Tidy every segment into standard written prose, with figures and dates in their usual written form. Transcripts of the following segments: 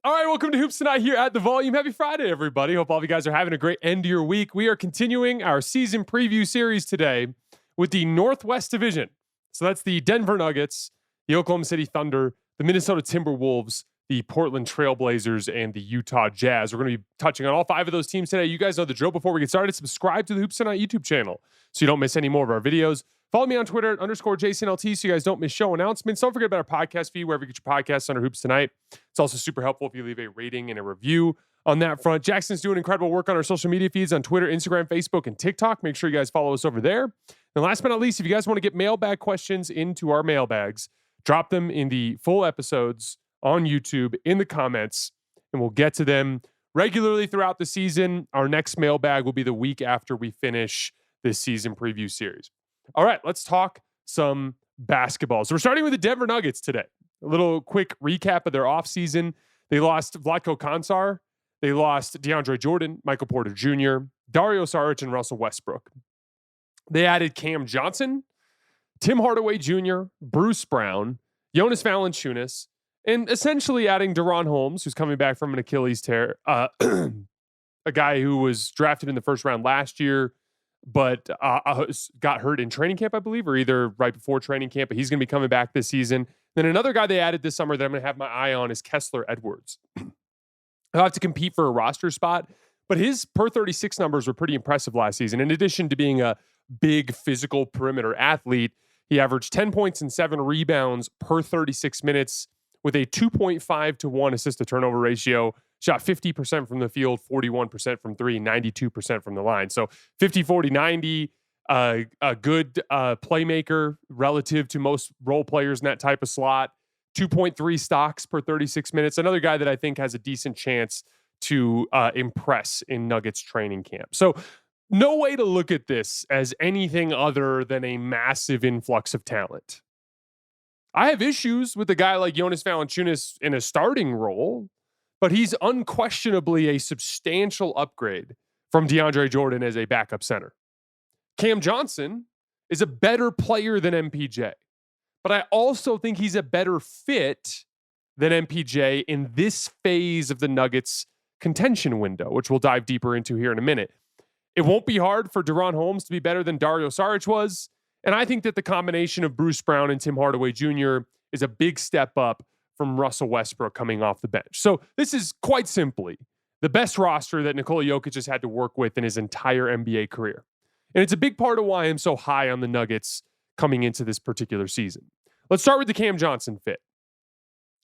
All right, welcome to Hoops Tonight here at The Volume. Happy Friday, everybody. Hope all of you guys are having a great end to your week. We are continuing our season preview series today with the Northwest Division. So that's the Denver Nuggets, the Oklahoma City Thunder, the Minnesota Timberwolves, the Portland Trailblazers, and the Utah Jazz. We're going to be touching on all 5 of those teams today. You guys know the drill. Before we get started, subscribe to the Hoops Tonight YouTube channel so you don't miss any more of our videos. Follow me on Twitter @_JasonLT so you guys don't miss show announcements. Don't forget about our podcast feed, wherever you get your podcasts under Hoops Tonight. It's also super helpful if you leave a rating and a review on that front. Jackson's doing incredible work on our social media feeds on Twitter, Instagram, Facebook, and TikTok. Make sure you guys follow us over there. And last but not least, if you guys want to get mailbag questions into our mailbags, drop them in the full episodes on YouTube in the comments, and we'll get to them regularly throughout the season. Our next mailbag will be the week after we finish this season preview series. All right, let's talk some basketball. So we're starting with the Denver Nuggets today. A little quick recap of their offseason. They lost Vlatko Koncar. They lost DeAndre Jordan, Michael Porter Jr., Dario Saric, and Russell Westbrook. They added Cam Johnson, Tim Hardaway Jr., Bruce Brown, Jonas Valanciunas, and essentially adding Deron Holmes, who's coming back from an Achilles tear, a guy who was drafted in the first round last year, but got hurt in training camp, I believe, or either right before training camp, but he's going to be coming back this season. Then another guy they added this summer that I'm going to have my eye on is Kessler Edwards. He'll have to compete for a roster spot, but his per 36 numbers were pretty impressive last season. In addition to being a big physical perimeter athlete, he averaged 10 points and 7 rebounds per 36 minutes with a 2.5 to 1 assist to turnover ratio. Shot 50% from the field, 41% from three, 92% from the line. So 50, 40, 90, a good playmaker relative to most role players in that type of slot. 2.3 stocks per 36 minutes. Another guy that I think has a decent chance to impress in Nuggets training camp. So no way to look at this as anything other than a massive influx of talent. I have issues with a guy like Jonas Valanciunas in a starting role, but he's unquestionably a substantial upgrade from DeAndre Jordan as a backup center. Cam Johnson is a better player than MPJ, but I also think he's a better fit than MPJ in this phase of the Nuggets contention window, which we'll dive deeper into here in a minute. It won't be hard for Deron Holmes to be better than Dario Saric was, and I think that the combination of Bruce Brown and Tim Hardaway Jr. is a big step up from Russell Westbrook coming off the bench. So this is quite simply the best roster that Nikola Jokic has had to work with in his entire NBA career. And it's a big part of why I'm so high on the Nuggets coming into this particular season. Let's start with the Cam Johnson fit.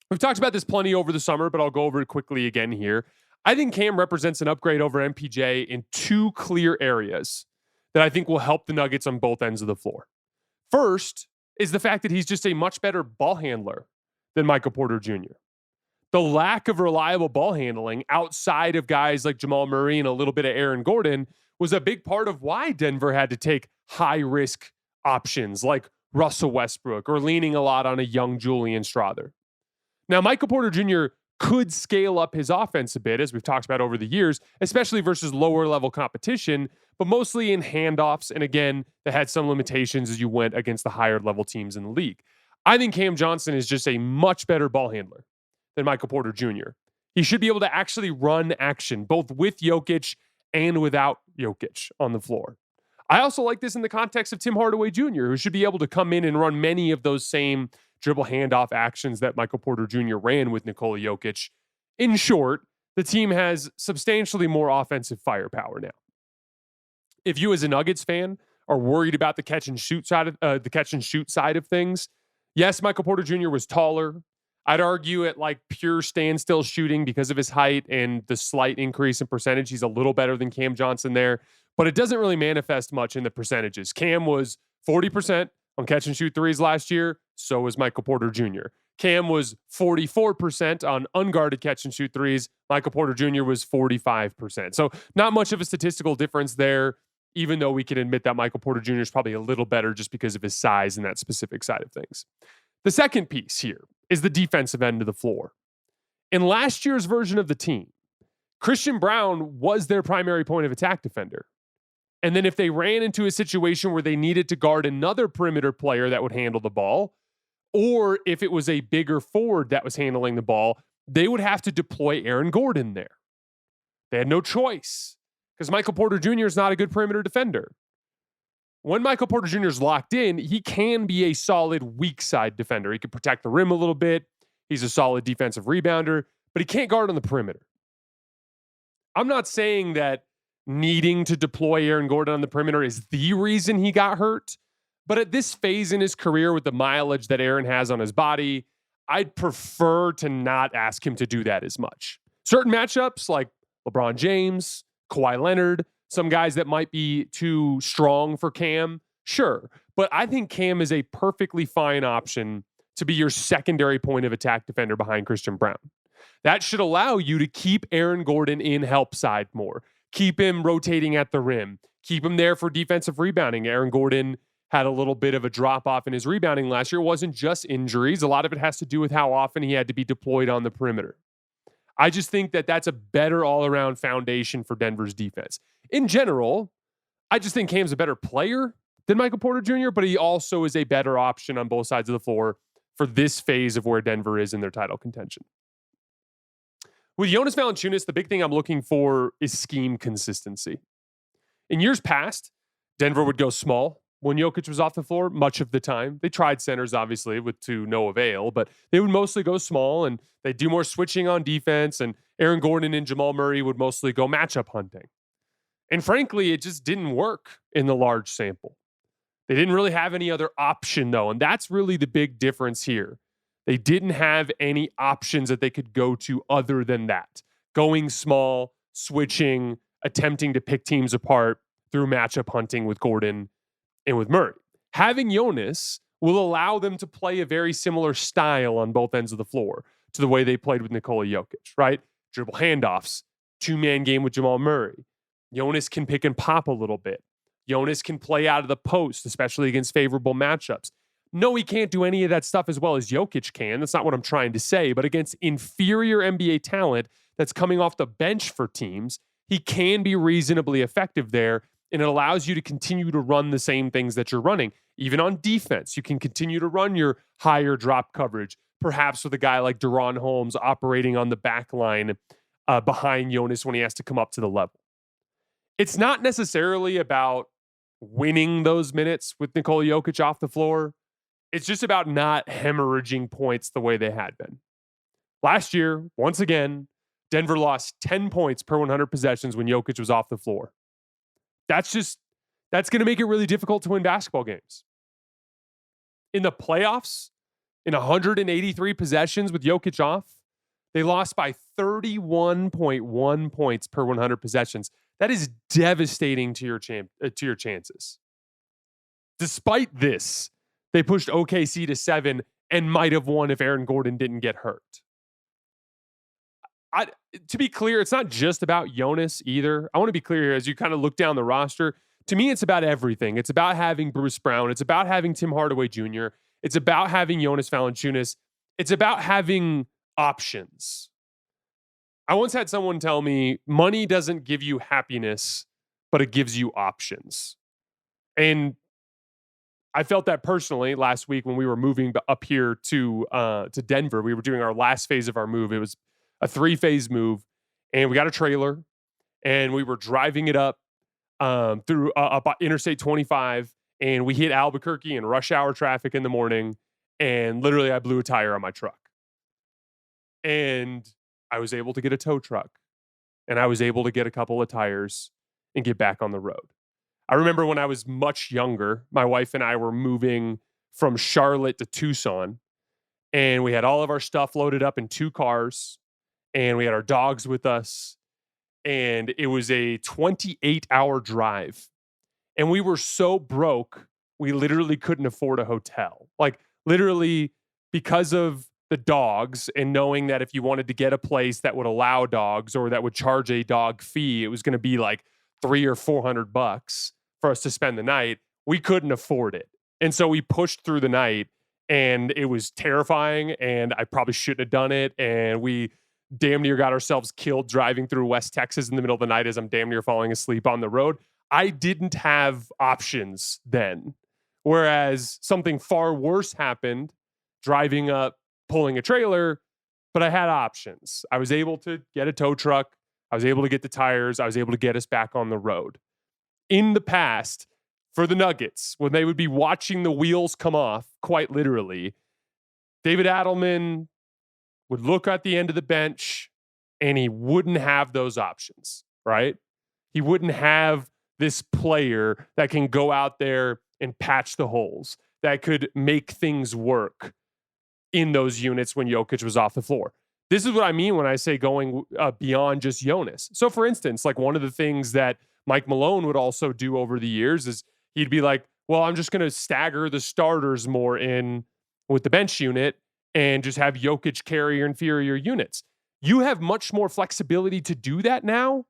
We've talked about this plenty over the summer, but I'll go over it quickly again here. I think Cam represents an upgrade over MPJ in 2 clear areas that I think will help the Nuggets on both ends of the floor. First is the fact that he's just a much better ball handler than Michael Porter Jr. The lack of reliable ball handling outside of guys like Jamal Murray and a little bit of Aaron Gordon was a big part of why Denver had to take high-risk options like Russell Westbrook or leaning a lot on a young Julian Strawther. Now, Michael Porter Jr. could scale up his offense a bit, as we've talked about over the years, especially versus lower-level competition, but mostly in handoffs, and again, that had some limitations as you went against the higher-level teams in the league. I think Cam Johnson is just a much better ball handler than Michael Porter Jr. He should be able to actually run action, both with Jokic and without Jokic on the floor. I also like this in the context of Tim Hardaway Jr., who should be able to come in and run many of those same dribble handoff actions that Michael Porter Jr. ran with Nikola Jokic. In short, the team has substantially more offensive firepower now. If you as a Nuggets fan are worried about the catch and shoot side of things, yes, Michael Porter Jr. was taller. I'd argue at like pure standstill shooting because of his height and the slight increase in percentage, he's a little better than Cam Johnson there, but it doesn't really manifest much in the percentages. Cam was 40% on catch and shoot threes last year. So was Michael Porter Jr. Cam was 44% on unguarded catch and shoot threes. Michael Porter Jr. was 45%. So not much of a statistical difference there, even though we can admit that Michael Porter Jr. is probably a little better just because of his size in that specific side of things. The second piece here is the defensive end of the floor. In last year's version of the team, Christian Braun was their primary point of attack defender. And then if they ran into a situation where they needed to guard another perimeter player that would handle the ball, or if it was a bigger forward that was handling the ball, they would have to deploy Aaron Gordon there. They had no choice because Michael Porter Jr. is not a good perimeter defender. When Michael Porter Jr. is locked in, he can be a solid weak side defender. He can protect the rim a little bit. He's a solid defensive rebounder, but he can't guard on the perimeter. I'm not saying that needing to deploy Aaron Gordon on the perimeter is the reason he got hurt, but at this phase in his career with the mileage that Aaron has on his body, I'd prefer to not ask him to do that as much. Certain matchups like LeBron James, Kawhi Leonard, some guys that might be too strong for Cam, sure. But I think Cam is a perfectly fine option to be your secondary point of attack defender behind Christian Brown. That should allow you to keep Aaron Gordon in help side more, keep him rotating at the rim, keep him there for defensive rebounding. Aaron Gordon had a little bit of a drop off in his rebounding last year. It wasn't just injuries. A lot of it has to do with how often he had to be deployed on the perimeter. I just think that that's a better all-around foundation for Denver's defense. In general, I just think Cam's a better player than Michael Porter Jr., but he also is a better option on both sides of the floor for this phase of where Denver is in their title contention. With Jonas Valanciunas, the big thing I'm looking for is scheme consistency. In years past, Denver would go small when Jokic was off the floor much of the time. They tried centers, obviously, to no avail, but they would mostly go small, and they'd do more switching on defense, and Aaron Gordon and Jamal Murray would mostly go matchup hunting. And frankly, it just didn't work in the large sample. They didn't really have any other option, though, and that's really the big difference here. They didn't have any options that they could go to other than that. Going small, switching, attempting to pick teams apart through matchup hunting with Gordon and with Murray. Having Jonas will allow them to play a very similar style on both ends of the floor to the way they played with Nikola Jokic, right? Dribble handoffs, two-man game with Jamal Murray. Jonas can pick and pop a little bit. Jonas can play out of the post, especially against favorable matchups. No, he can't do any of that stuff as well as Jokic can. That's not what I'm trying to say. But against inferior NBA talent that's coming off the bench for teams, he can be reasonably effective there. And it allows you to continue to run the same things that you're running. Even on defense, you can continue to run your higher drop coverage, perhaps with a guy like Deron Holmes operating on the back line behind Jonas when he has to come up to the level. It's not necessarily about winning those minutes with Nikola Jokic off the floor. It's just about not hemorrhaging points the way they had been. Last year, once again, Denver lost 10 points per 100 possessions when Jokic was off the floor. That's going to make it really difficult to win basketball games. In the playoffs, in 183 possessions with Jokic off, they lost by 31.1 points per 100 possessions. That is devastating to your chances. Despite this, they pushed OKC to 7 and might have won if Aaron Gordon didn't get hurt. To be clear, it's not just about Jonas either. I want to be clear here as you kind of look down the roster. To me, it's about everything. It's about having Bruce Brown. It's about having Tim Hardaway Jr. It's about having Jonas Valanciunas. It's about having options. I once had someone tell me, money doesn't give you happiness, but it gives you options. And I felt that personally last week when we were moving up here to Denver. We were doing our last phase of our move. It was a 3-phase move, and we got a trailer, and we were driving it up through Interstate 25, and we hit Albuquerque in rush hour traffic in the morning, and literally I blew a tire on my truck. And I was able to get a tow truck, and I was able to get a couple of tires and get back on the road. I remember when I was much younger, my wife and I were moving from Charlotte to Tucson, and we had all of our stuff loaded up in 2 cars, and we had our dogs with us, and it was a 28-hour drive. And we were so broke, we literally couldn't afford a hotel. Like, literally, because of the dogs and knowing that if you wanted to get a place that would allow dogs or that would charge a dog fee, it was going to be like $300 or $400 for us to spend the night. We couldn't afford it. And so we pushed through the night, and it was terrifying, and I probably shouldn't have done it. And we damn near got ourselves killed driving through West Texas in the middle of the night as I'm damn near falling asleep on the road. I didn't have options then. Whereas something far worse happened driving up, pulling a trailer. but I had options. I was able to get a tow truck. I was able to get the tires. I was able to get us back on the road. In the past, for the Nuggets, when they would be watching the wheels come off, quite literally, David Adelman would look at the end of the bench and he wouldn't have those options, right? He wouldn't have this player that can go out there and patch the holes, that could make things work in those units when Jokic was off the floor. This is what I mean when I say going beyond just Jonas. So, for instance, like one of the things that Mike Malone would also do over the years is he'd be like, well, I'm just going to stagger the starters more in with the bench unit and just have Jokic carry your inferior units. You have much more flexibility to do that now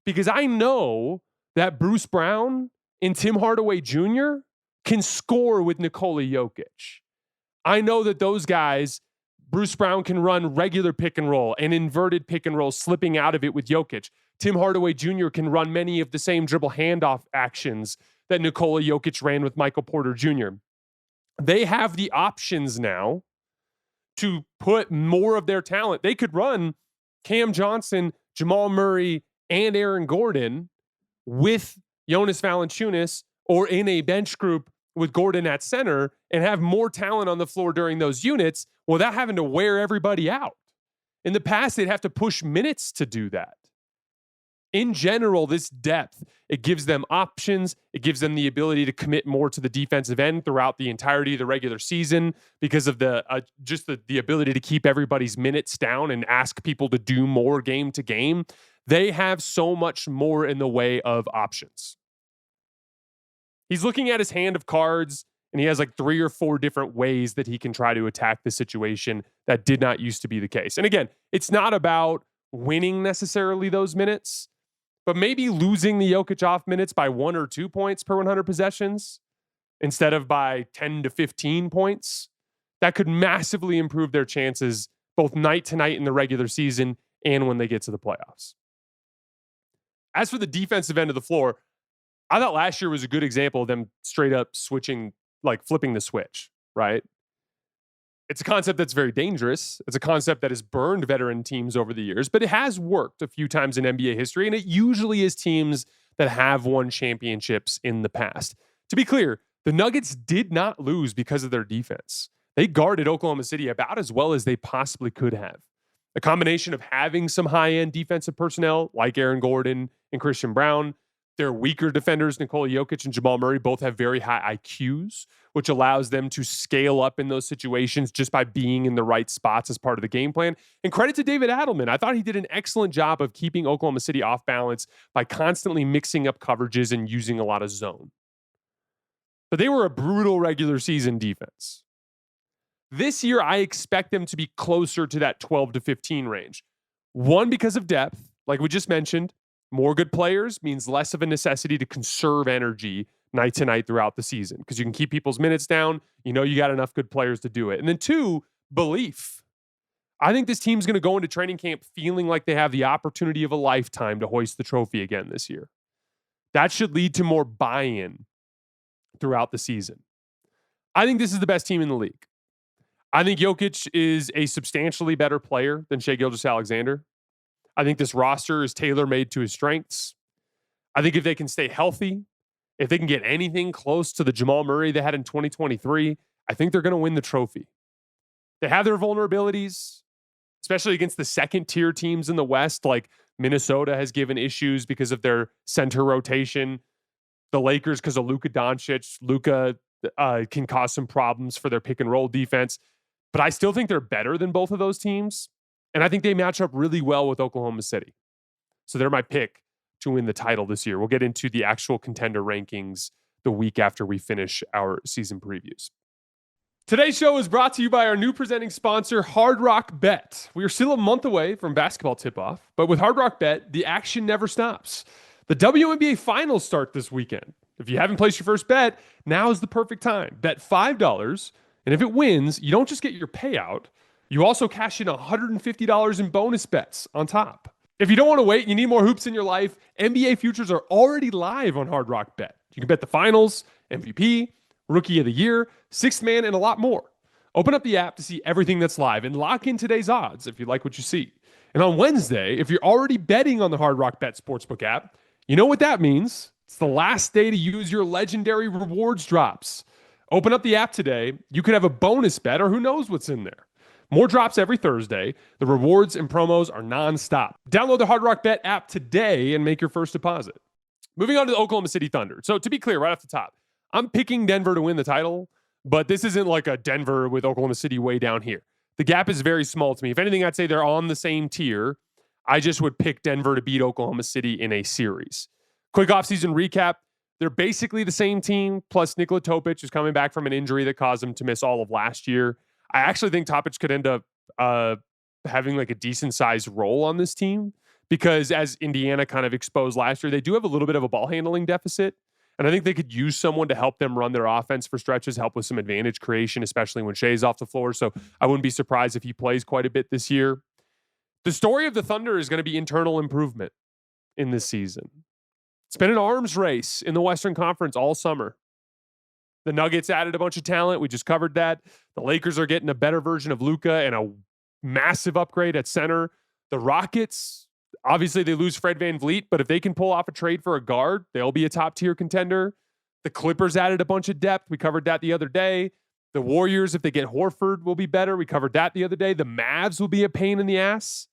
because I know that Bruce Brown and Tim Hardaway Jr. can score with Nikola Jokic. I know that those guys, Bruce Brown can run regular pick and roll and inverted pick and roll, slipping out of it with Jokic. Tim Hardaway Jr. can run many of the same dribble handoff actions that Nikola Jokic ran with Michael Porter Jr. They have the options now to put more of their talent. They could run Cam Johnson, Jamal Murray, and Aaron Gordon with Jonas Valanciunas or in a bench group with Gordon at center and have more talent on the floor during those units without having to wear everybody out. In the past, they'd have to push minutes to do that. In general, this depth, it gives them options. It gives them the ability to commit more to the defensive end throughout the entirety of the regular season because of the ability to keep everybody's minutes down and ask people to do more game to game. They have so much more in the way of options. He's looking at his hand of cards, and he has like 3 or 4 different ways that he can try to attack the situation that did not used to be the case. And again, it's not about winning necessarily those minutes, but maybe losing the Jokic off minutes by 1 or 2 points per 100 possessions instead of by 10 to 15 points. That could massively improve their chances both night to night in the regular season and when they get to the playoffs. As for the defensive end of the floor, I thought last year was a good example of them straight up switching, like flipping the switch, right? It's a concept that's very dangerous. It's a concept that has burned veteran teams over the years, but it has worked a few times in NBA history, and it usually is teams that have won championships in the past. To be clear, the Nuggets did not lose because of their defense. They guarded Oklahoma City about as well as they possibly could have. A combination of having some high-end defensive personnel like Aaron Gordon and Christian Brown. Their weaker defenders, Nikola Jokic and Jamal Murray, both have very high IQs, which allows them to scale up in those situations just by being in the right spots as part of the game plan. And credit to David Adelman. I thought he did an excellent job of keeping Oklahoma City off balance by constantly mixing up coverages and using a lot of zone. But they were a brutal regular season defense. This year, I expect them to be closer to that 12 to 15 range. One, because of depth, like we just mentioned. More good players means less of a necessity to conserve energy night to night throughout the season because you can keep people's minutes down. You know you got enough good players to do it. And then 2, belief. I think this team's going to go into training camp feeling like they have the opportunity of a lifetime to hoist the trophy again this year. That should lead to more buy-in throughout the season. I think this is the best team in the league. I think Jokic is a substantially better player than Shai Gilgeous-Alexander. I think this roster is tailor-made to his strengths. I think if they can stay healthy, if they can get anything close to the Jamal Murray they had in 2023, I think they're going to win the trophy. They have their vulnerabilities, especially against the second-tier teams in the West, like Minnesota has given issues because of their center rotation. The Lakers, because of Luka Doncic. Luka can cause some problems for their pick-and-roll defense. But I still think they're better than both of those teams. And I think they match up really well with Oklahoma City. So they're my pick to win the title this year. We'll get into the actual contender rankings the week after we finish our season previews. Today's show is brought to you by our new presenting sponsor, Hard Rock Bet. We are still a month away from basketball tip-off, but with Hard Rock Bet, the action never stops. The WNBA finals start this weekend. If you haven't placed your first bet, now is the perfect time. Bet $5, and if it wins, you don't just get your payout, you also cash in $150 in bonus bets on top. If you don't want to wait, you need more hoops in your life, NBA futures are already live on Hard Rock Bet. You can bet the finals, MVP, Rookie of the Year, Sixth Man, and a lot more. Open up the app to see everything that's live and lock in today's odds if you like what you see. And on Wednesday, if you're already betting on the Hard Rock Bet Sportsbook app, you know what that means. It's the last day to use your legendary rewards drops. Open up the app today. You could have a bonus bet or who knows what's in there. More drops every Thursday. The rewards and promos are nonstop. Download the Hard Rock Bet app today and make your first deposit. Moving on to the Oklahoma City Thunder. So to be clear, right off the top, I'm picking Denver to win the title, but this isn't like a Denver with Oklahoma City way down here. The gap is very small to me. If anything, I'd say they're on the same tier. I just would pick Denver to beat Oklahoma City in a series. Quick offseason recap. They're basically the same team, plus Nikola Jokic is coming back from an injury that caused him to miss all of last year. I actually think Jokic could end up having like a decent-sized role on this team because as Indiana kind of exposed last year, they do have a little bit of a ball handling deficit. And I think they could use someone to help them run their offense for stretches, help with some advantage creation, especially when Shai's off the floor. So I wouldn't be surprised if he plays quite a bit this year. The story of the Thunder is going to be internal improvement in this season. It's been an arms race in the Western Conference all summer. The Nuggets added a bunch of talent. We just covered that. The Lakers are getting a better version of Luka and a massive upgrade at center. The Rockets, obviously they lose Fred VanVleet, but if they can pull off a trade for a guard, they'll be a top-tier contender. The Clippers added a bunch of depth. We covered that the other day. The Warriors, if they get Horford, will be better. We covered that the other day. The Mavs will be a pain in the ass.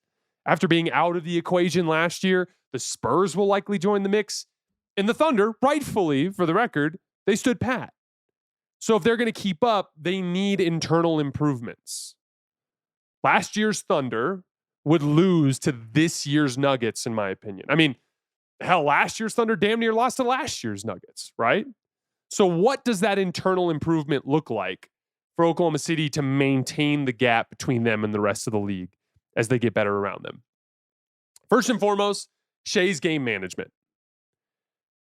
After being out of the equation last year, the Spurs will likely join the mix. And the Thunder, rightfully, for the record, they stood pat. So if they're going to keep up, they need internal improvements. Last year's Thunder would lose to this year's Nuggets, in my opinion. I mean, hell, last year's Thunder damn near lost to last year's Nuggets, right? So what does that internal improvement look like for Oklahoma City to maintain the gap between them and the rest of the league as they get better around them? First and foremost, Shai's game management.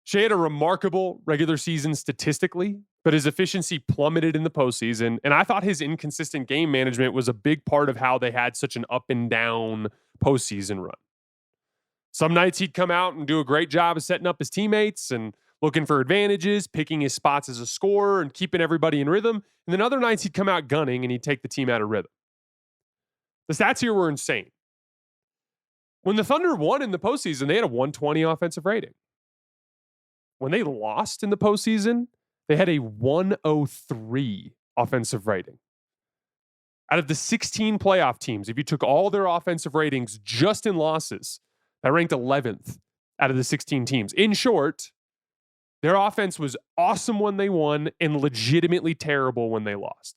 Shai had a remarkable regular season statistically, but his efficiency plummeted in the postseason. And I thought his inconsistent game management was a big part of how they had such an up and down postseason run. Some nights he'd come out and do a great job of setting up his teammates and looking for advantages, picking his spots as a scorer and keeping everybody in rhythm. And then other nights he'd come out gunning and he'd take the team out of rhythm. The stats here were insane. When the Thunder won in the postseason, they had a 120 offensive rating. When they lost in the postseason, they had a 103 offensive rating. Out of the 16 playoff teams, if you took all their offensive ratings just in losses, that ranked 11th out of the 16 teams. In short, their offense was awesome when they won and legitimately terrible when they lost.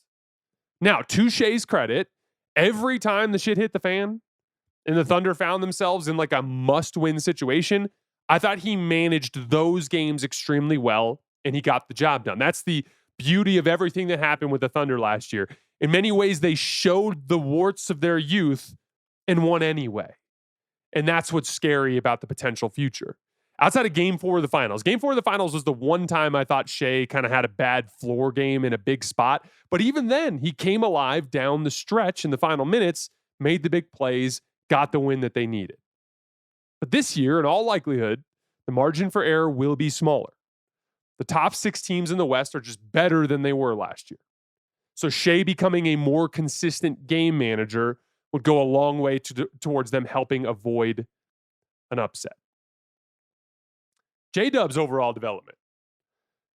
Now, to Shai's credit, every time the shit hit the fan and the Thunder found themselves in like a must-win situation, I thought he managed those games extremely well, and he got the job done. That's the beauty of everything that happened with the Thunder last year. In many ways, they showed the warts of their youth and won anyway. And that's what's scary about the potential future. Outside of Game 4 of the Finals. Game 4 of the Finals was the one time I thought Shai kind of had a bad floor game in a big spot. But even then, he came alive down the stretch in the final minutes, made the big plays, got the win that they needed. But this year, in all likelihood, the margin for error will be smaller. The top 6 teams in the West are just better than they were last year. So Shai becoming a more consistent game manager would go a long way towards them helping avoid an upset. J-Dub's overall development.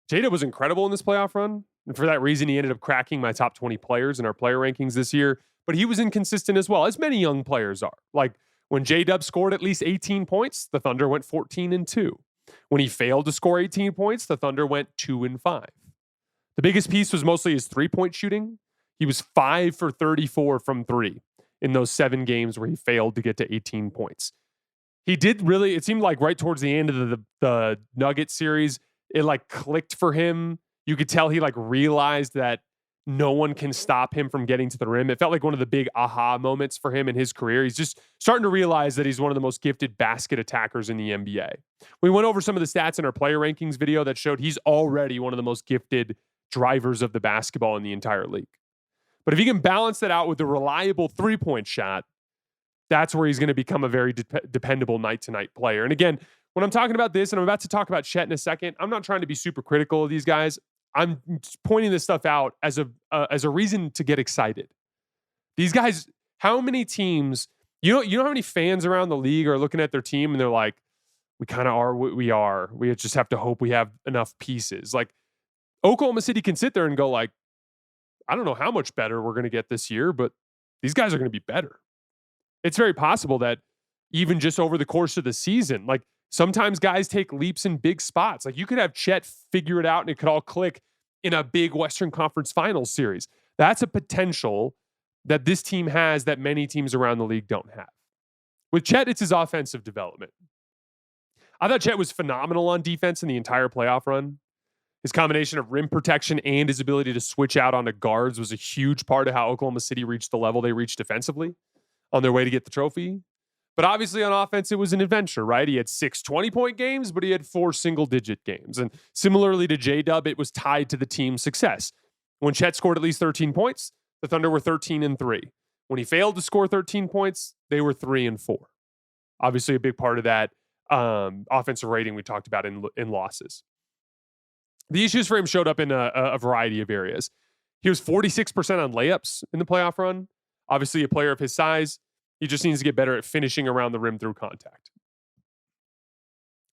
J-Dub was incredible in this playoff run. And for that reason, he ended up cracking my top 20 players in our player rankings this year. But he was inconsistent as well, as many young players are. Like, when J-Dub scored at least 18 points, the Thunder went 14-2. When he failed to score 18 points, the Thunder went 2-5. The biggest piece was mostly his three-point shooting. He was 5 for 34 from 3 in those 7 games where he failed to get to 18 points. He did really, it seemed like right towards the end of the Nuggets series, it like clicked for him. You could tell he like realized that no one can stop him from getting to the rim. It felt like one of the big aha moments for him in his career. He's just starting to realize that he's one of the most gifted basket attackers in the NBA. We went over some of the stats in our player rankings video that showed he's already one of the most gifted drivers of the basketball in the entire league. But if he can balance that out with a reliable three-point shot, that's where he's going to become a very dependable night-to-night player. And again, when I'm talking about this, and I'm about to talk about Chet in a second, I'm not trying to be super critical of these guys. I'm pointing this stuff out as a reason to get excited. These guys, how many teams, you know how many fans around the league are looking at their team and they're like, we kind of are what we are. We just have to hope we have enough pieces. Like Oklahoma City can sit there and go like, I don't know how much better we're going to get this year, but these guys are going to be better. It's very possible that even just over the course of the season, like sometimes guys take leaps in big spots. Like you could have Chet figure it out and it could all click in a big Western Conference Finals series. That's a potential that this team has that many teams around the league don't have. With Chet, it's his offensive development. I thought Chet was phenomenal on defense in the entire playoff run. His combination of rim protection and his ability to switch out onto guards was a huge part of how Oklahoma City reached the level they reached defensively on their way to get the trophy. But obviously on offense, it was an adventure, right? He had 6 20-point games, but he had 4 single-digit games. And similarly to J-Dub, it was tied to the team's success. When Chet scored at least 13 points, the Thunder were 13-3. When he failed to score 13 points, they were 3-4. Obviously a big part of that offensive rating we talked about in losses. The issues for him showed up in a variety of areas. He was 46% on layups in the playoff run. Obviously a player of his size, he just needs to get better at finishing around the rim through contact.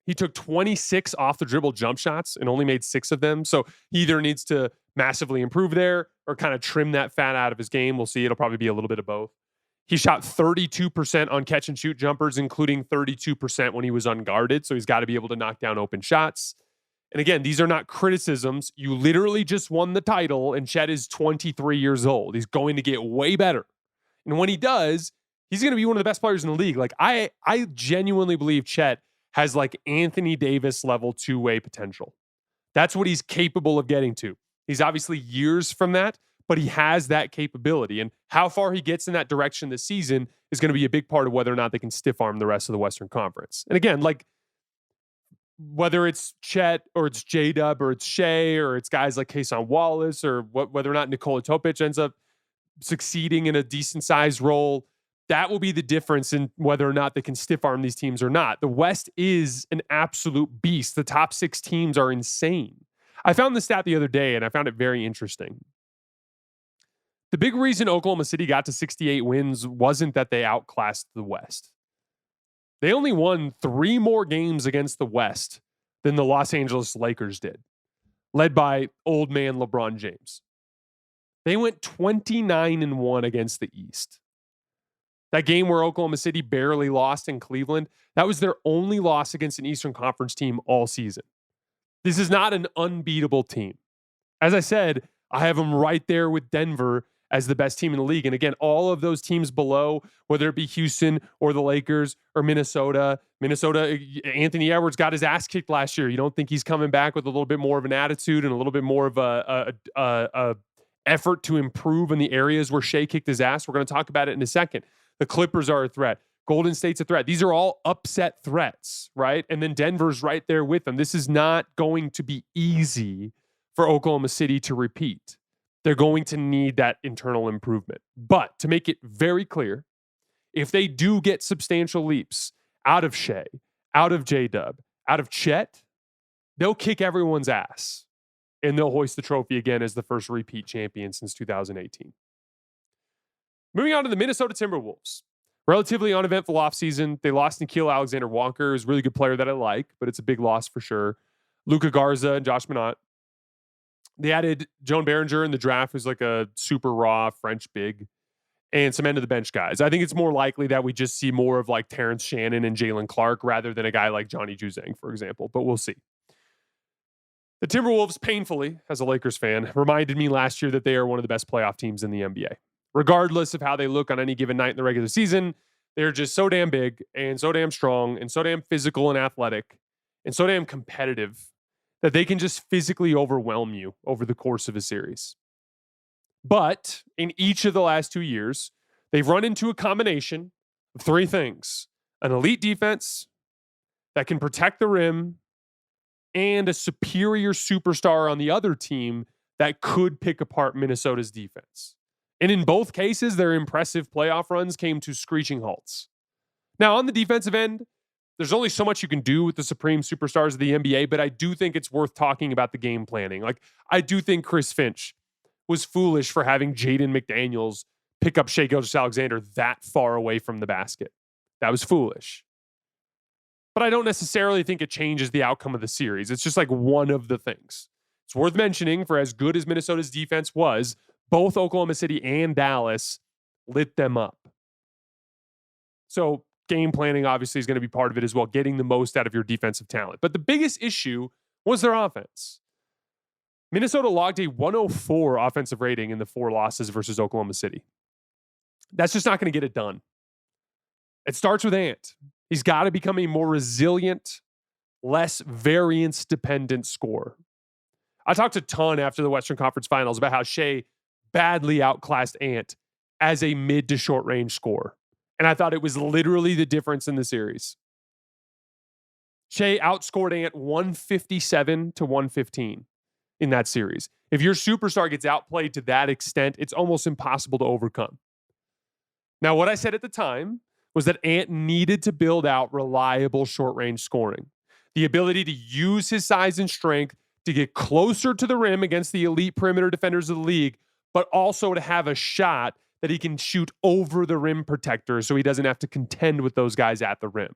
He took 26 off the dribble jump shots and only made 6 of them. So he either needs to massively improve there or kind of trim that fat out of his game. We'll see. It'll probably be a little bit of both. He shot 32% on catch and shoot jumpers, including 32% when he was unguarded. So he's got to be able to knock down open shots. And again, these are not criticisms. You literally just won the title, and Chet is 23 years old. He's going to get way better. And when he does, he's going to be one of the best players in the league. Like I genuinely believe Chet has like Anthony Davis level two-way potential. That's what he's capable of getting to. He's obviously years from that, but he has that capability. And how far he gets in that direction this season is going to be a big part of whether or not they can stiff arm the rest of the Western Conference. And again, like whether it's Chet or it's J-Dub or it's Shai or it's guys like Kason Wallace or whether or not Nikola Jokic ends up succeeding in a decent sized role, that will be the difference in whether or not they can stiff arm these teams or not. The West is an absolute beast. The top 6 teams are insane. I found the stat the other day and I found it very interesting. The big reason Oklahoma City got to 68 wins wasn't that they outclassed the West. They only won 3 more games against the West than the Los Angeles Lakers did, led by old man LeBron James. They went 29-1 against the East. That game where Oklahoma City barely lost in Cleveland, that was their only loss against an Eastern Conference team all season. This is not an unbeatable team. As I said, I have them right there with Denver as the best team in the league. And again, all of those teams below, whether it be Houston or the Lakers or Minnesota, Anthony Edwards got his ass kicked last year. You don't think he's coming back with a little bit more of an attitude and a little bit more of a effort to improve in the areas where Shai kicked his ass? We're going to talk about it in a second. The Clippers are a threat. Golden State's a threat. These are all upset threats, right? And then Denver's right there with them. This is not going to be easy for Oklahoma City to repeat. They're going to need that internal improvement. But to make it very clear, if they do get substantial leaps out of Shai, out of J-Dub, out of Chet, they'll kick everyone's ass and they'll hoist the trophy again as the first repeat champion since 2018. Moving on to the Minnesota Timberwolves. Relatively uneventful offseason. They lost Nikola Alexander-Walker, who's a really good player that I like, but it's a big loss for sure. Luka Garza and Josh Minott. They added Joan Behringer in the draft, who's like a super raw French big, and some end-of-the-bench guys. I think it's more likely that we just see more of like Terrence Shannon and Jalen Clark rather than a guy like Johnny Juzang, for example, but we'll see. The Timberwolves, painfully, as a Lakers fan, reminded me last year that they are one of the best playoff teams in the NBA. Regardless of how they look on any given night in the regular season, they're just so damn big and so damn strong and so damn physical and athletic and so damn competitive that they can just physically overwhelm you over the course of a series. But in each of the last 2 years, they've run into a combination of 3 things: an elite defense that can protect the rim and a superior superstar on the other team that could pick apart Minnesota's defense. And in both cases, their impressive playoff runs came to screeching halts. Now, on the defensive end, there's only so much you can do with the supreme superstars of the NBA, but I do think it's worth talking about the game planning. Like, I do think Chris Finch was foolish for having Jaden McDaniels pick up Shai Gilgeous-Alexander that far away from the basket. That was foolish. But I don't necessarily think it changes the outcome of the series. It's just like one of the things. It's worth mentioning, for as good as Minnesota's defense was, both Oklahoma City and Dallas lit them up. So game planning obviously is going to be part of it as well, getting the most out of your defensive talent. But the biggest issue was their offense. Minnesota logged a 104 offensive rating in the 4 losses versus Oklahoma City. That's just not going to get it done. It starts with Ant. He's got to become a more resilient, less variance-dependent scorer. I talked a ton after the Western Conference Finals about how Shai badly outclassed Ant as a mid to short range scorer. And I thought it was literally the difference in the series. Shai outscored Ant 157 to 115 in that series. If your superstar gets outplayed to that extent, it's almost impossible to overcome. Now, what I said at the time was that Ant needed to build out reliable short range scoring. The ability to use his size and strength to get closer to the rim against the elite perimeter defenders of the league, but also to have a shot that he can shoot over the rim protector so he doesn't have to contend with those guys at the rim.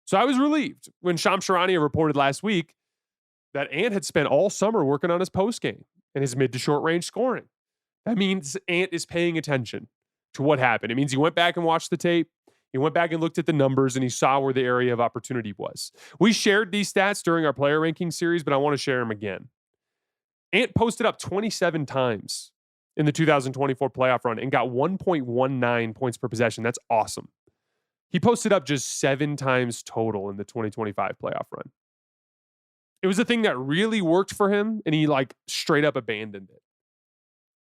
So I was relieved when Shams Charania reported last week that Ant had spent all summer working on his post game and his mid to short range scoring. That means Ant is paying attention to what happened. It means he went back and watched the tape. He went back and looked at the numbers and he saw where the area of opportunity was. We shared these stats during our player ranking series, but I want to share them again. Ant posted up 27 times in the 2024 playoff run and got 1.19 points per possession. That's awesome. He posted up just 7 times total in the 2025 playoff run. It was a thing that really worked for him, and he straight up abandoned it.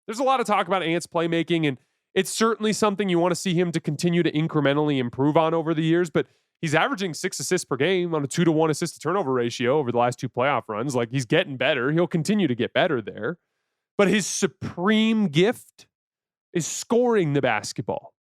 There's a lot of talk about Ant's playmaking, and it's certainly something you want to see him to continue to incrementally improve on over the years, but he's averaging 6 assists per game on a 2-to-1 assist to turnover ratio over the last 2 playoff runs. He's getting better. He'll continue to get better there. But his supreme gift is scoring the basketball.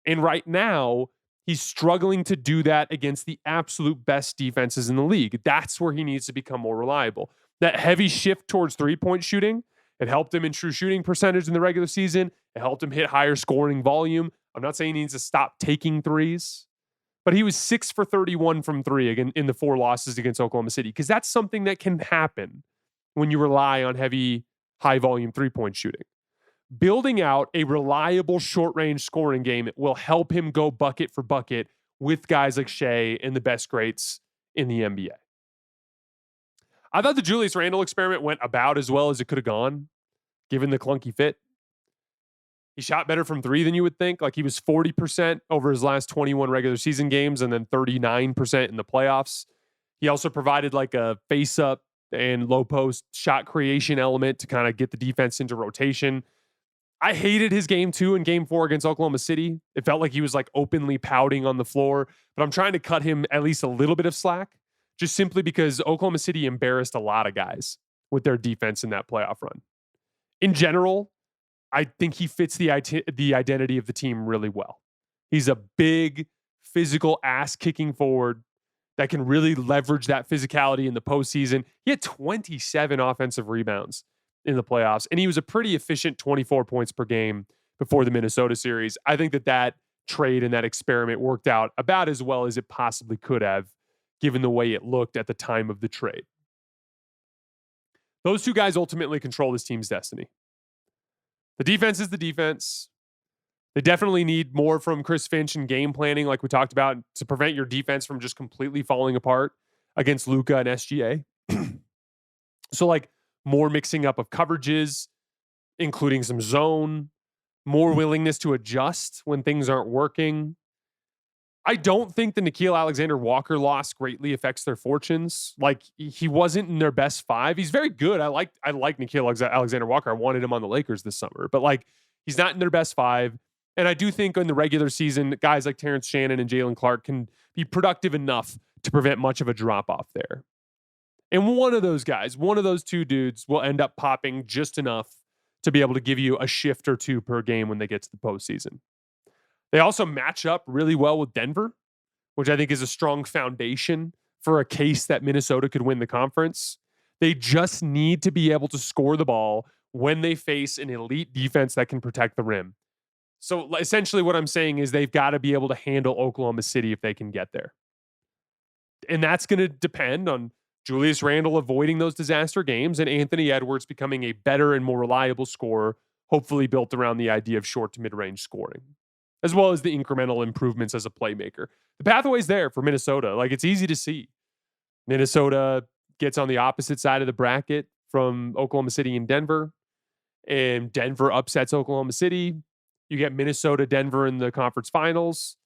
And right now, he's struggling to do that against the absolute best defenses in the league. That's where he needs to become more reliable. That heavy shift towards three-point shooting, it helped him in true shooting percentage in the regular season. It helped him hit higher scoring volume. I'm not saying he needs to stop taking threes, but he was 6 for 31 from 3 again in the 4 losses against Oklahoma City, because that's something that can happen when you rely on heavy, high volume three-point shooting. Building out a reliable short-range scoring game will help him go bucket for bucket with guys like Shai and the best greats in the NBA. I thought the Julius Randle experiment went about as well as it could have gone, given the clunky fit. He shot better from 3 than you would think. He was 40% over his last 21 regular season games and then 39% in the playoffs. He also provided a face-up and low-post shot creation element to kind of get the defense into rotation. I hated his game 2 and game 4 against Oklahoma City. It felt like he was openly pouting on the floor, but I'm trying to cut him at least a little bit of slack, just simply because Oklahoma City embarrassed a lot of guys with their defense in that playoff run. In general, I think he fits the identity of the team really well. He's a big, physical, ass-kicking forward that can really leverage that physicality in the postseason. He had 27 offensive rebounds in the playoffs, and he was a pretty efficient 24 points per game before the Minnesota series. I think that trade and that experiment worked out about as well as it possibly could have, given the way it looked at the time of the trade. Those 2 guys ultimately control this team's destiny. The defense is the defense. They definitely need more from Chris Finch in game planning, like we talked about, to prevent your defense from just completely falling apart against Luka and SGA. So more mixing up of coverages, including some zone, more willingness to adjust when things aren't working. I don't think the Nikola Alexander-Walker loss greatly affects their fortunes. He wasn't in their best 5. He's very good. I like Nikola Alexander-Walker. I wanted him on the Lakers this summer, but he's not in their best 5. And I do think in the regular season, guys like Terrence Shannon and Jalen Clark can be productive enough to prevent much of a drop-off there. And one of those guys, one of those 2 dudes will end up popping just enough to be able to give you a shift or 2 per game when they get to the postseason. They also match up really well with Denver, which I think is a strong foundation for a case that Minnesota could win the conference. They just need to be able to score the ball when they face an elite defense that can protect the rim. So essentially what I'm saying is they've got to be able to handle Oklahoma City if they can get there. And that's going to depend on Julius Randle avoiding those disaster games and Anthony Edwards becoming a better and more reliable scorer, hopefully built around the idea of short to mid-range scoring, as well as the incremental improvements as a playmaker. The pathway's there for Minnesota. Like, it's easy to see. Minnesota gets on the opposite side of the bracket from Oklahoma City and Denver, and Denver upsets Oklahoma City. You get Minnesota, Denver in the conference finals.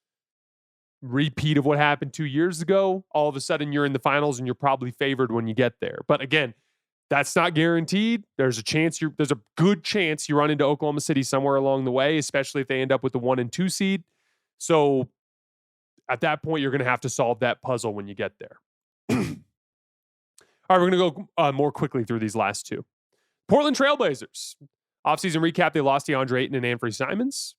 Repeat of what happened 2 years ago. All of a sudden, you're in the finals and you're probably favored when you get there. But again, that's not guaranteed. There's a good chance you run into Oklahoma City somewhere along the way, especially if they end up with the 1 and 2 seed. So at that point, you're going to have to solve that puzzle when you get there. All right, we're going to go more quickly through these last two. Portland Trailblazers. Offseason recap, they lost DeAndre Ayton and Anfernee Simons.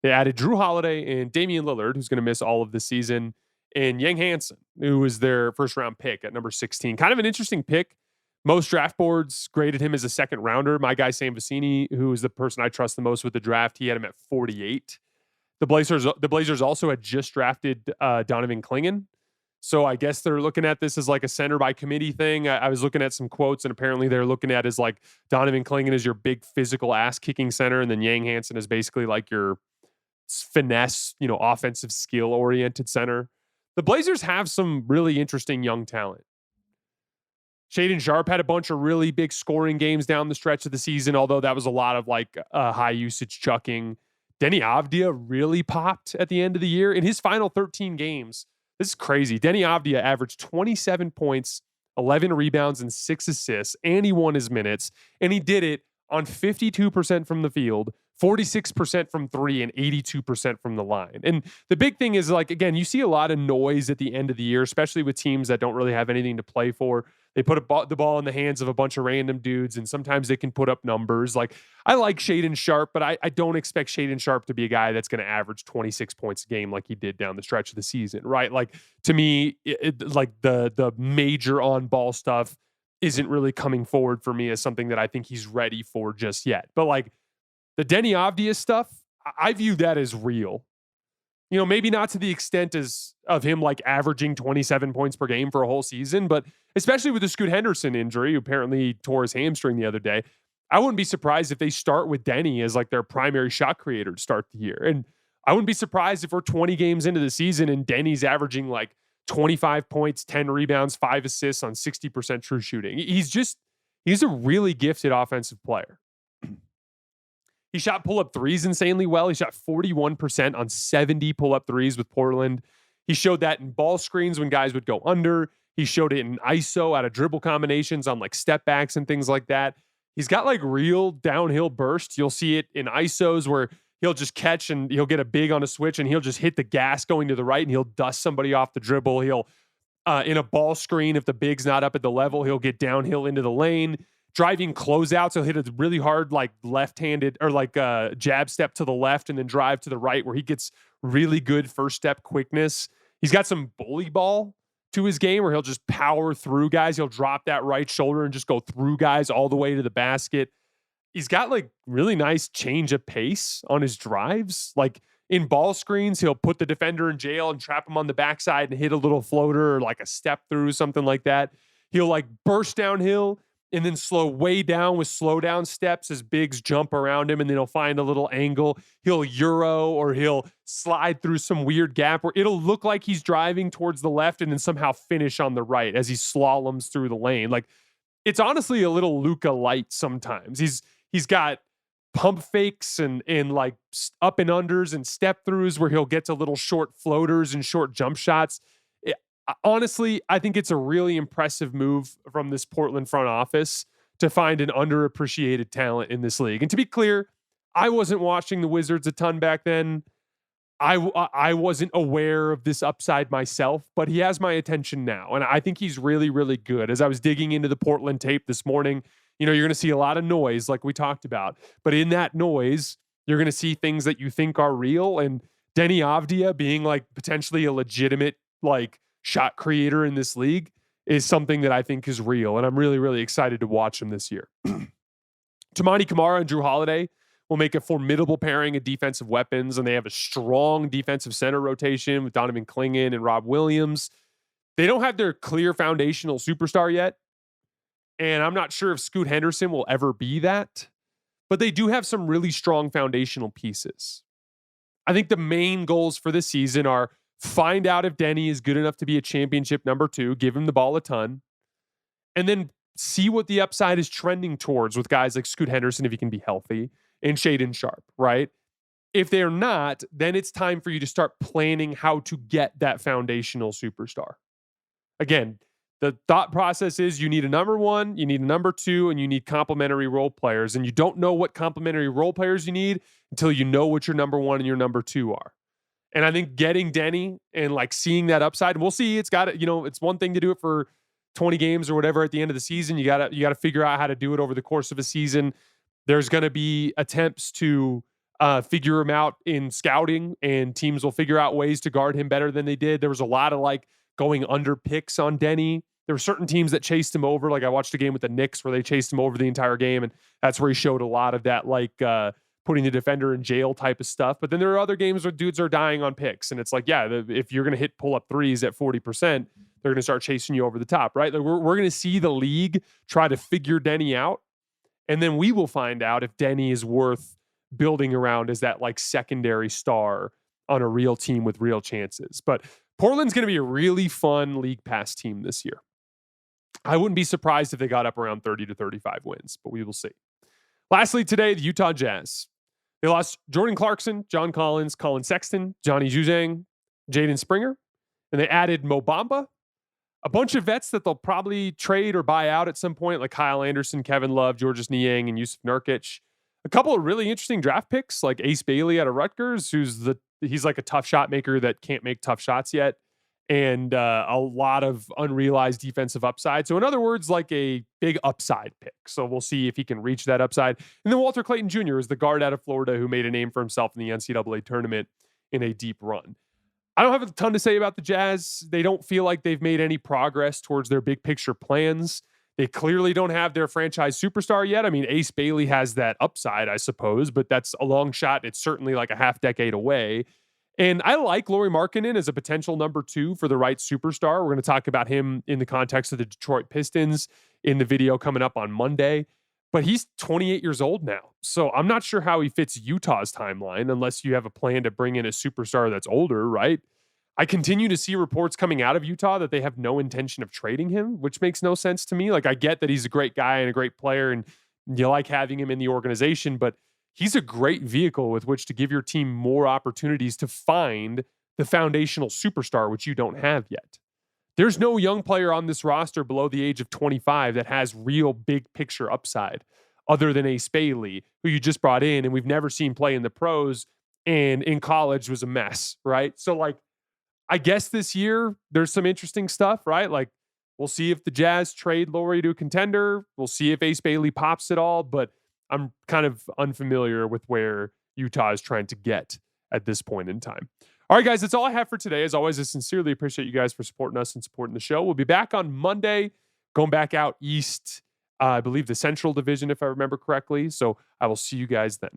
They added Drew Holiday and Damian Lillard, who's going to miss all of the season, and Yang Hansen, who was their first-round pick at number 16. Kind of an interesting pick. Most draft boards graded him as a second-rounder. My guy, Sam Vecini, who is the person I trust the most with the draft, he had him at 48. The Blazers also had just drafted Donovan Clingan. So I guess they're looking at this as like a center by committee thing. I was looking at some quotes, and apparently they're looking at as like Donovan Clingan is your big physical ass-kicking center, and then Yang Hansen is basically like your finesse, offensive skill-oriented center. The Blazers have some really interesting young talent. Shaedon Sharpe had a bunch of really big scoring games down the stretch of the season, although that was a lot of like high-usage chucking. Denny Avdia really popped at the end of the year. In his final 13 games, this is crazy. Denny Avdia averaged 27 points, 11 rebounds, and 6 assists, and he won his minutes. And he did it on 52% from the field, 46% from three, and 82% from the line. And the big thing is, like, again, you see a lot of noise at the end of the year, especially with teams that don't really have anything to play for. They put the ball in the hands of a bunch of random dudes, and sometimes they can put up numbers. Like, I like Shaedon Sharpe, but I don't expect Shaedon Sharpe to be a guy that's going to average 26 points a game like he did down the stretch of the season, right? Like, to me, like the major on-ball stuff isn't really coming forward for me as something that I think he's ready for just yet. But like the Denny Avdia stuff, I view that as real. Maybe not to the extent as of him like averaging 27 points per game for a whole season, but especially with the Scoot Henderson injury, who apparently tore his hamstring the other day, I wouldn't be surprised if they start with Denny as like their primary shot creator to start the year. And I wouldn't be surprised if we're 20 games into the season and Denny's averaging like 25 points, 10 rebounds, 5 assists on 60% true shooting. He's a really gifted offensive player. He shot pull-up threes insanely well. He shot 41% on 70 pull-up threes with Portland. He showed that in ball screens when guys would go under. He showed it in ISO out of dribble combinations on like step backs and things like that. He's got like real downhill bursts. You'll see it in ISOs where he'll just catch and he'll get a big on a switch and he'll just hit the gas going to the right and he'll dust somebody off the dribble. He'll, in a ball screen, if the big's not up at the level, he'll get downhill into the lane. Driving closeouts, he'll hit a really hard like left-handed or like jab step to the left and then drive to the right where he gets really good first step quickness. He's got some bully ball to his game where he'll just power through guys. He'll drop that right shoulder and just go through guys all the way to the basket. He's got like really nice change of pace on his drives. Like in ball screens, he'll put the defender in jail and trap him on the backside and hit a little floater or like a step through, something like that. He'll like burst downhill and then slow way down with slow down steps as bigs jump around him, and then he'll find a little angle. He'll Euro or he'll slide through some weird gap where it'll look like he's driving towards the left and then somehow finish on the right as he slaloms through the lane. Like, it's honestly a little Luka light sometimes. He's got pump fakes and like up and unders and step throughs where he'll get to little short floaters and short jump shots. Honestly, I think it's a really impressive move from this Portland front office to find an underappreciated talent in this league. And to be clear, I wasn't watching the Wizards a ton back then. I wasn't aware of this upside myself, but he has my attention now. And I think he's really, really good. As I was digging into the Portland tape this morning, you're going to see a lot of noise like we talked about. But in that noise, you're going to see things that you think are real. And Denny Avdia being like potentially a legitimate like shot creator in this league is something that I think is real. And I'm really, really excited to watch him this year. Tamani Kamara and Drew Holiday will make a formidable pairing of defensive weapons, and they have a strong defensive center rotation with Donovan Clingan and Rob Williams. They don't have their clear foundational superstar yet, and I'm not sure if Scoot Henderson will ever be that, but they do have some really strong foundational pieces. I think the main goals for this season are find out if Denny is good enough to be a championship number 2, give him the ball a ton, and then see what the upside is trending towards with guys like Scoot Henderson if he can be healthy, and Shaedon Sharpe, right? If they're not, then it's time for you to start planning how to get that foundational superstar. Again, the thought process is you need a number 1, you need a number 2, and you need complementary role players. And you don't know what complementary role players you need until you know what your number 1 and your number 2 are. And I think getting Denny and like seeing that upside, and we'll see. It's got to, it's one thing to do it for 20 games or whatever at the end of the season. You gotta figure out how to do it over the course of a season. There's going to be attempts to figure him out in scouting, and teams will figure out ways to guard him better than they did. There was a lot of like going under picks on Denny. There were certain teams that chased him over. Like I watched a game with the Knicks where they chased him over the entire game, and that's where he showed a lot of that, like putting the defender in jail type of stuff. But then there are other games where dudes are dying on picks, and it's like, yeah, if you're going to hit pull-up threes at 40%, they're going to start chasing you over the top, right? Like we're going to see the league try to figure Denny out, and then we will find out if Denny is worth building around as that like secondary star on a real team with real chances. But Portland's going to be a really fun league pass team this year. I wouldn't be surprised if they got up around 30 to 35 wins, but we will see. Lastly, today, the Utah Jazz. They lost Jordan Clarkson, John Collins, Colin Sexton, Johnny Juzang, Jaden Springer, and they added Mo Bamba, a bunch of vets that they'll probably trade or buy out at some point, like Kyle Anderson, Kevin Love, Georges Niang, and Yusuf Nurkic. A couple of really interesting draft picks, like Ace Bailey out of Rutgers, he's like a tough shot maker that can't make tough shots yet, and a lot of unrealized defensive upside. So in other words, like a big upside pick. So we'll see if he can reach that upside. And then Walter Clayton Jr. is the guard out of Florida who made a name for himself in the NCAA tournament in a deep run. I don't have a ton to say about the Jazz. They don't feel like they've made any progress towards their big picture plans. They clearly don't have their franchise superstar yet. I mean, Ace Bailey has that upside, I suppose, but that's a long shot. It's certainly like a half decade away. And I like Lauri Markkanen as a potential number 2 for the right superstar. We're going to talk about him in the context of the Detroit Pistons in the video coming up on Monday. But he's 28 years old now. So I'm not sure how he fits Utah's timeline unless you have a plan to bring in a superstar that's older, right? I continue to see reports coming out of Utah that they have no intention of trading him, which makes no sense to me. Like, I get that he's a great guy and a great player and you like having him in the organization, but he's a great vehicle with which to give your team more opportunities to find the foundational superstar, which you don't have yet. There's no young player on this roster below the age of 25 that has real big picture upside other than Ace Bailey, who you just brought in and we've never seen play in the pros and in college was a mess, right? So like, I guess this year there's some interesting stuff, right? Like we'll see if the Jazz trade Lauri to a contender. We'll see if Ace Bailey pops at all, but I'm kind of unfamiliar with where Utah is trying to get at this point in time. All right, guys, that's all I have for today. As always, I sincerely appreciate you guys for supporting us and supporting the show. We'll be back on Monday, going back out east, I believe the Central Division, if I remember correctly. So I will see you guys then.